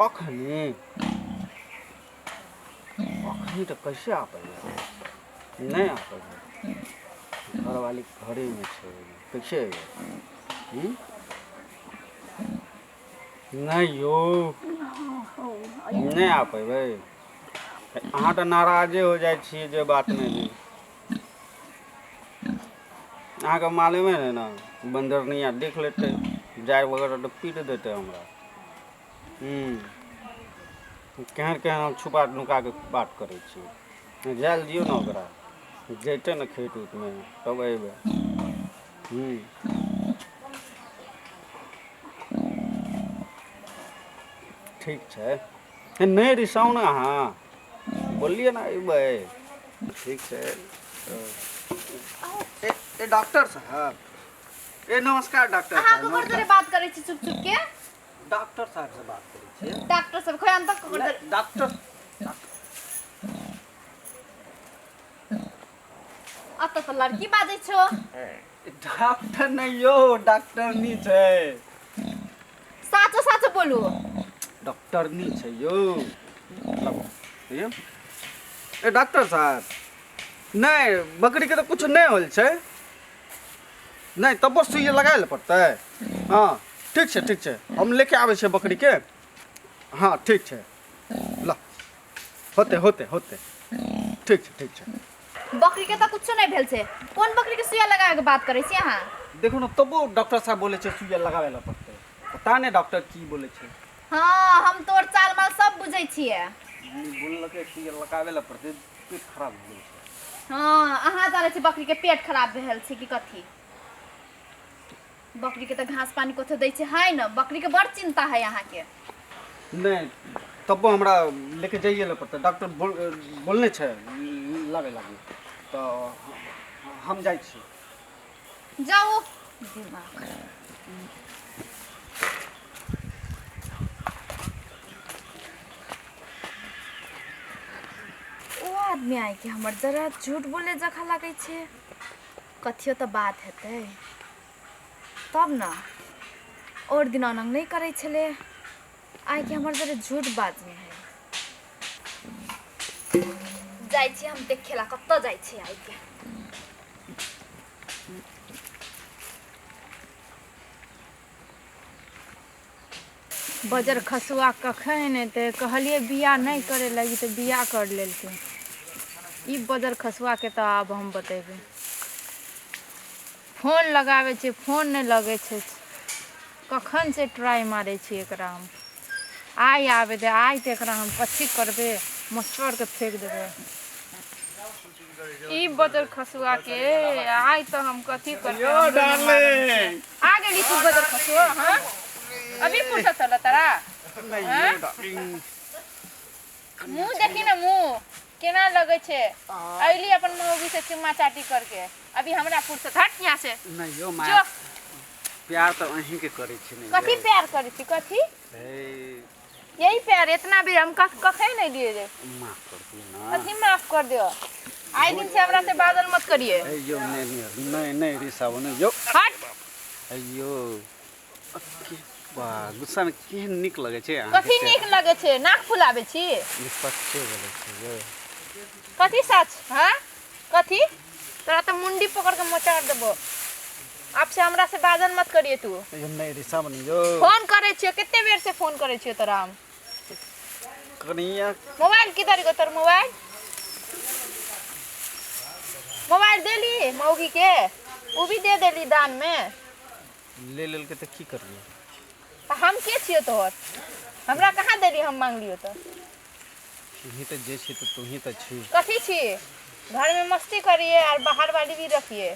अखनी अखनी तो कैसे आ पाएगा? नहीं आ पाएगा। घर वाली घरे में छे, कैसे अइबे? नहीं यो नहीं आ पेबै। अहाँ तो नाराजे हो जाए छियै जे बात में भी। अहाँ के मालूमे है ना, बंदरनिया देख लेते जाए वगैरह तो पीट देते हमरा। केहन केहन हम छुपा नुका के बात करे छियै। जाए दियो ना ओकरा, जैते ना खेत उत में तब अइबे। ठीक है, नहीं रिसाऊ ना अहाँ, बोलिए ना अइबे। ठीक है। ए डॉक्टर साहब, ए नमस्कार डॉक्टर अहाँ साहब। ककर जरे बात करे छी चुप चुप के? डॉक्टर साहब से बात करे छी। डॉक्टर साहब खोय अंत ककर जरे डॉक्टर अत तो लड़की बाजे छो। डॉक्टर नहीं यो, डॉक्टर नहीं छै। साचो साचो बोलू। डॉक्टर नहीं छै यो। यो ए डॉक्टर साहब, नहीं बकरी के तो कुछ नहीं होल छै। नहीं तब बस सुइया लगाए ले पड़ते। हाँ ठीक है, हम लेके आवे छे बकरी के। हाँ ठीक है, ला होते होते होते ठीक है। बकरी के तो कुछ नहीं भेल छे। कौन बकरी के सुइया लगावे के बात करे छी अहाँ? देखो ना तबो डॉक्टर साहब बोले छे सुइया लगावे ला पड़ते। पता नहीं डॉक्टर की बोले छे। हाँ हम तोर चाल माल सब बुझै छियै। बोललके सुइया लगावे ला पड़ते, पेट खराब हो गेल। हाँ अहाँ जाने छी बकरी के पेट खराब भेल छै कि कथी? बकरी के तो घास पानी कोथो दै छै है न। बकरी के बड़ चिंता है यहाँ के। नहीं तब हमरा लेके जाइए ला पड़ता। डॉक्टर बोलने छे लगे लागी तो हम जाए छी। जाओ दिमाग। ओ आदमी आए कि हमर जरा झूठ बोले जखा लगे छे। कथियो तो बात हेतै तब ना। और दिन अनंग नहीं करे छले, आइ कि हमर जरे झूठ बाजने है। जाय छी हम देखेला कत्तो जाय छी आइ के। बजर खसुआ कखन एते कहलिए बिया नहीं करे लगी तो बिया कर लेलके। ई बजर खसुआ के तो आब हम बतेबे। फोन लगावे छे, फोन नहीं लगे छे। कखन से ट्राई मारे छी एकरा हम। आई आवे दे, आई तो एकरा हम कथी करबे, मचर के फेंक देबे। ई बजर खसुआ के आई तो हम कथी करबे। आ गेली तू बजर खसुआ। हां अभी फुर्सत होला तारा? मुंह देखी ना, मुंह केना लगे छे। अइली अपन मौगी से चुम्मा चाटी करके। अभी हमरा फुर्सत हट यहाँ से। नहीं यो मां, प्यार तो अहीं के करे छी। नहीं कथी प्यार करे छी? कथी यही प्यार? इतना भी हम कखे नहीं दिए रे। माफ कर दियो ना। कथी माफ कर दियो? आई दिन से हमरा से बादल मत करिए। अयो नहीं रिसाओ नहीं यो। हट। अयो वाह, गुस्सा में केहन निक लगे छे। कथी निक लगे छे? नाक फुलावे छी? सच्चे बोले छे यो। कथी सच? हाँ कथी? तोरा तो मुंडी पकड़ के मचाड़ देबो। आपसे हमरा से बादल मत करिए तू। यो नहीं रिसाओ नहीं यो। फोन करे छियो, कितने बेर से फोन करे छियो तोरा हम? कनिया मोबाइल किधर गो तोर मोबाइल? मोबाइल देली मौगी के? वो भी दे देली दान में। ले के तो की करबी? हम के छियो तोहर? हमरा कहाँ देली हम मांग लियो तो? ही तो जे छी तो तू ही तो छी। कथी छी? घर में मस्ती करिए और बाहर वाली भी रखिए।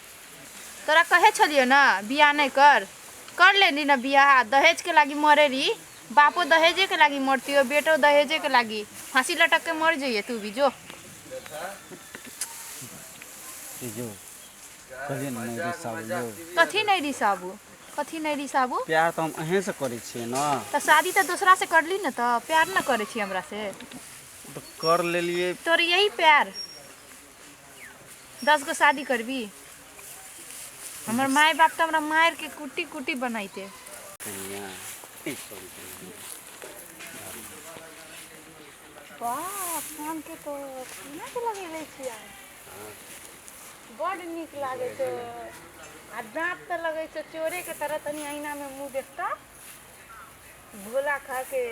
तोरा कहे छलियो ना बियाह नहीं कर लेनी ना बियाह। दहेज के लागी मरे रही, बापो दहेजे के लागी मरती हो, बेटो दहेजे के लागी। फांसी लटक के मर जाइए तू भी जो। जो कहिए नहीं रिसाओ यो। कथी नहीं रिसाबू? कथी नहीं रिसाबू? प्यार तो हम अहीं से करे छी ना। तो शादी तो दूसरा से कर ली ना, तो प्यार ना करे छी हमरा से? तो कर ले लिए। तोर यही प्यार 10 गो शादी करबी? हमर माय बाप तो हमरा मार के कुटी कुटी बनाइते। वाह पान के तो खाना के लगेले छियै बड़ नीक लागे छै आ दाँत तऽ लगे छै चोरे के तरह तनी आईना में मुंह देखता भोला खा के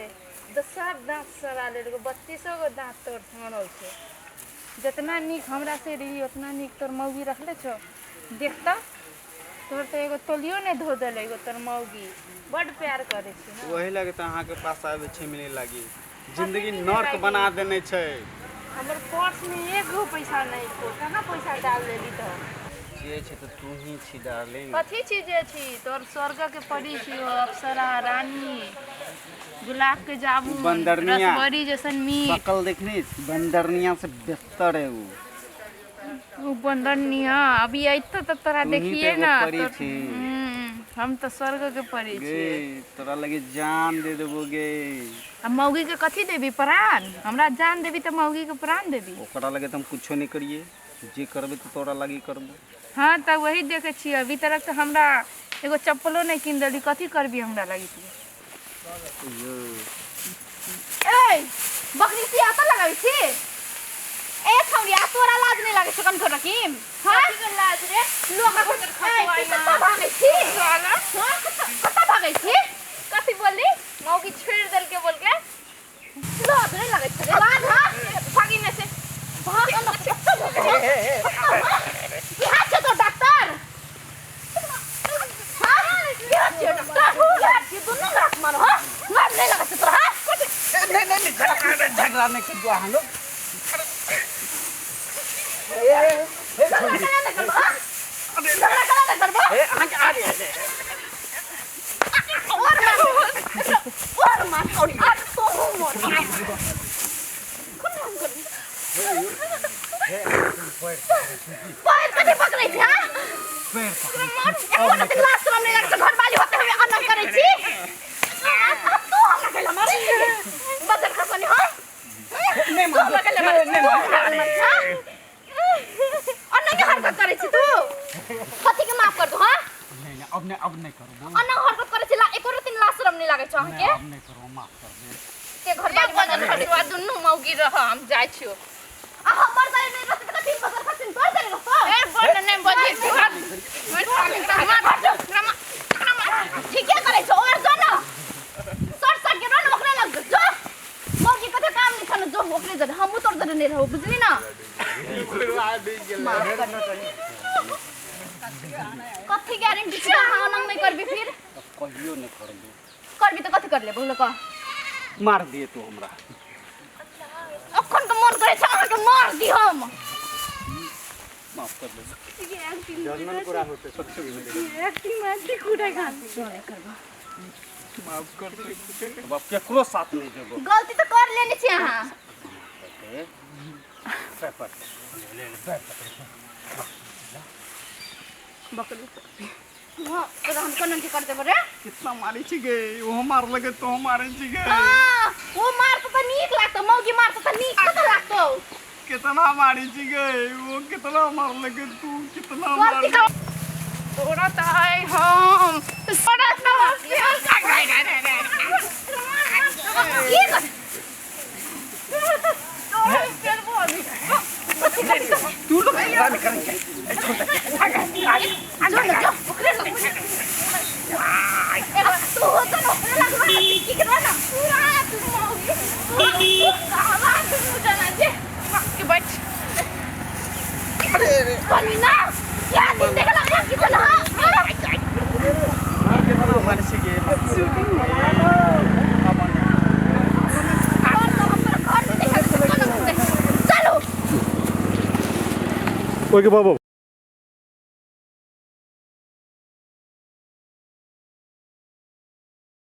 सब दाँत सड़ा ले 3200 गो दाँत तोर सड़ल छै जितना नीक हमरा से रही उतना नीक तोर मौगी रखले छो देखता तोर तो एगो तोलियो नहीं धो देले एगो तोर मौगी बड़ प्यार करे छै ना वही लगे तो अहाँ के पास आवे छे मिले लागी जिंदगी नर्क बना देने छे हमर पर्स में एगो पैसा नहीं छो कहाँ पैसा डाल लेली तो जे छे तो तू ही छी डार्लिंग कथी चीजे छी तोर स्वर्ग के परी छी अप्सरा रानी गुलाब के जामुन बंदरनिया। रसभरी जैसन मीठ शकल देखनी बंदरनिया से बेहतर है वो बंदरनिया अभी आइतो तो तोरा तू ही देखिए तो ना एगो परी तो छी। हम तो स्वर्ग के परी गे छी तोरा लगे जान दे देबो गे अब मौगी के कथी देबी प्राण हमरा जान देबी तो मौगी के प्राण देबी ओकरा लगे तो हम कुछो नहीं करिए जे करबे तो तोरा लगी करबो हाँ तब वही देखे छी अभी तक तो हमरा एगो चप्पलो नहीं किन देली कथी करबी हमरा लगी तू ए बकरी से आता लगाई छी ए छौरी आ तोरा लाज नहीं लागे सकन छोटा किम हां की लाज रे लोग को खतवाई ना भागे छी साला हां कता भागे छी कथी बोली मौगी छेड़ देल के बोल के लाज नहीं लागे छ लाज हां भागी ने से भाग न कत्ता भागे की हाथ छ तो डॉक्टर हां की हाथ छ डॉक्टर यार की दोनों लाख मारो हां लाज नहीं लागे छ तोरा नहीं झगड़ा नहीं कर दो हम लोग अब नहीं करो अन्ना हरकत करे छिला एको दिन लाज शरम नहीं लागे छ अहाँके अब नहीं करो माफ कर दे ते घर बाली बजन खसवा दुन्नु मौगी रह हम जाय छियो आ हमर बारे में रहत त दिन बजर खसिन तोर देले रहत ए बन नहीं बजे ठीक है करे छ और जो न सर सर के न ओकरा लग जो मौगी कते काम नहीं छन जो ओकरे जन हमहु तोर जन नहीं रहू बुझली ना कथी गारंटी छ हां नंग नहीं करबी फिर कहियो नहीं करबो करबी त कथी कर ले बोल क मार दिए तू हमरा अखन तो मन करे छ अहाँ के मार दी हम माफ कर दे जर्मन पूरा होते सच्चे में एक्टिंग में कुड़े खाती नहीं करबा माफ कर दे अब केकरो साथ नहीं देबो गलती तो कर लेनी छी अहाँ पेपर ले बकरी हां तो हम कोन की करते बरे कितना मारी छी गे वो मार लगे तो मारे छी गे हां वो मार तो नीक लागतो मौगी मार तो नीक तो लागतो कितना मारी छी गे वो कितना मार लगे तू कितना मार तोरा त है हम बड़ा नमस्ते ये कर तू लोग गाली करेंगे तू होता ना की करवा ना पूरा तू मौगी आवाज सुन जे के बच अरे कनी ना क्या दिन देख लगा कितना कितना मारी छी गे शूटिंग चलो ओके बाबू